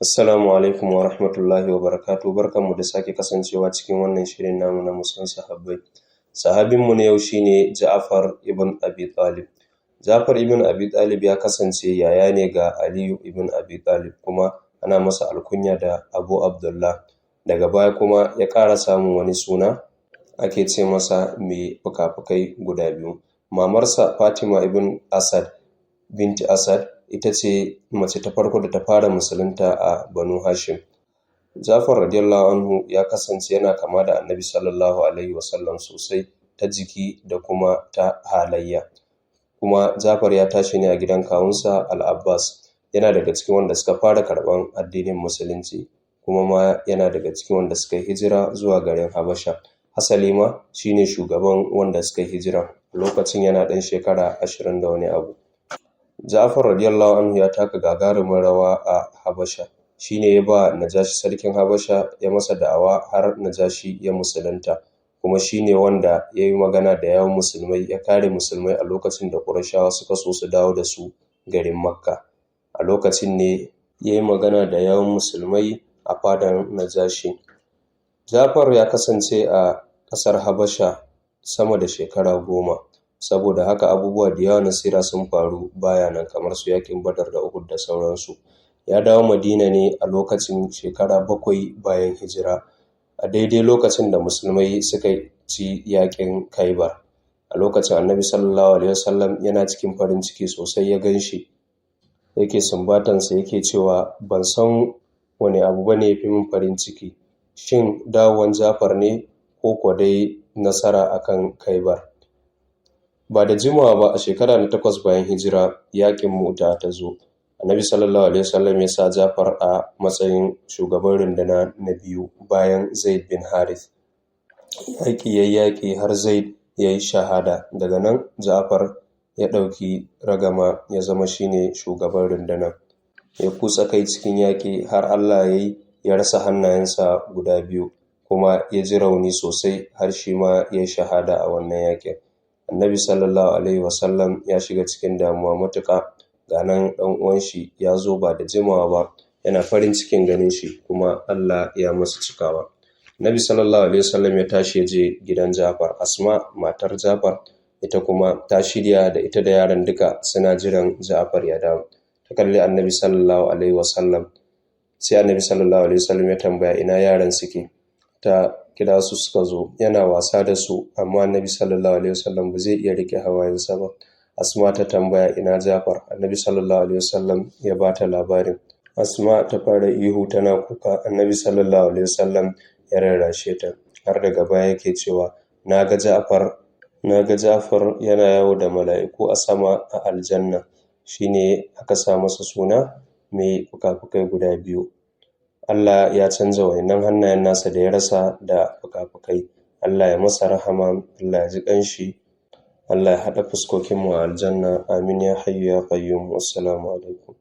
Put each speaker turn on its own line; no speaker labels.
Assalamu alaikum wa rahmatullahi wa barakatuh. Barkanmu da sake kasancewa cikin wannan shirin namu na musan sahabbai. Sahabinmu na yau shine Ja'far ibn Abi Talib. Ja'far ibn Abi Talib ya kasance yaya ne ga Aliyu ibn Abi Talib, kuma ana masa alkunya da Abu Abdullah. Daga baya kuma ya ƙara samun wani suna, ake ce masa mai fuka-fukai guda biyu. Mamarsa Fatima ibn Asad binti Asad ita ce mace ta farko da ta fara musulunta a Banu Hashim. Ja'far radiyallahu anhu ya kasance yana kama da Annabi sallallahu alaihi wasallam sosai ta jiki da kuma ta halayya. Kuma Ja'far ya tashi ne a gidan kawunsa Al-Abbas, yana daga cikin wanda suka fara karɓan addinin musulunci, kuma ma yana daga cikin wanda suka yi hijira zuwa garin Habasha. Hasali ma shine shugaban wanda suka yi hijira, lokacin yana ɗan shekara 20 da wani abu. Ja'far radiyallahu anhu ya taka gagarumin rawa a Habasha. Shine ya ba Najashi sarkin Habasha ya masa da'awa har Najashi ya musulunta, kuma shine wanda ya yi magana da yawan musulmai, ya kare musulmai a lokacin da Qurayshawa suka so su dawo da su garin Makka. A lokacin ne ya yi magana da yawan musulmai a fadar Najashi. Ja'far ya kasance a ƙasar Habasha sama da shekara 10. Saboda haka abubuwa da yawa na sira sun faru baya nan, kamar su yakin Badar da Uhud da sauransu. Ya dawo Madina ne a lokacin shekara 7 bayan hijira, a daidai lokacin da musulmai suka ci yakin Khaibar. A lokacin Annabi sallallahu alaihi wasallam yana cikin farin ciki sosai, ya ganshi yake sumbatansa, yake cewa ban san wani abu bane yafi min farin ciki, shin dawowan Ja'far ne ko kuwa dai nasara akan Khaibar. Ba da jimawa ba, a shekara na 8 bayan hijira, yakin Mu'ta ta zo. Annabi sallallahu alaihi wasallam ya sa Ja'far a matsayin shugaban runduna na biyu bayan Zaid bin Harith. Yaƙi har Zaid ya yi shahada. Daga nan Ja'far ya ɗauki ragama, ya zama shine shugaban rundunar. Ya kutsa kai cikin yaƙi har Allah ya rasa hannayensa guda biyu, kuma ya ji rauni sosai har shi ma ya yi shahada a wannan yaƙin. Annabi sallallahu alaihi wasallam ya shiga cikin damuwa matuƙa. Ga nan ɗan uwan shi ya zo ba da jimawa ba, yana farin cikin ganin shi, kuma Allah ya masa cikawa. Annabi sallallahu alaihi wasallam ya tashi ya je gidan Ja'far. Asma matar Ja'far ita kuma ta shirya da ita da yaran duka suna jiran Ja'far ya dawo. Ta kalli Annabi sallallahu alaihi wasallam, sai Annabi sallallahu alaihi wasallam ya tambaya ina yaran suke. Ta kira su suka zo, yana wasa da su, amma Annabi sallallahu alaihi wasallam ba zai iya rike hawayensa ba. Asma ta tambaya ina Ja'far. Annabi sallallahu alaihi wasallam ya bata labarin. Asma ta fara ihu tana kuka. Annabi sallallahu alaihi wasallam ya rarrashe ta, har daga baya yake cewa naga Ja'far yana yawo da mala'iku a sama a aljanna. Shine aka sa masa suna mai fuka-fukai guda biyu. Allah ya canza wayannan hannayen nasa da ya rasa da fuka-fukai. Allah ya masa rahama, Allah ya ji ƙanshi, Allah ya haɗa fuskokinmu a aljanna. Amin ya hayyu ya qayyum. Wassalamu alaikum.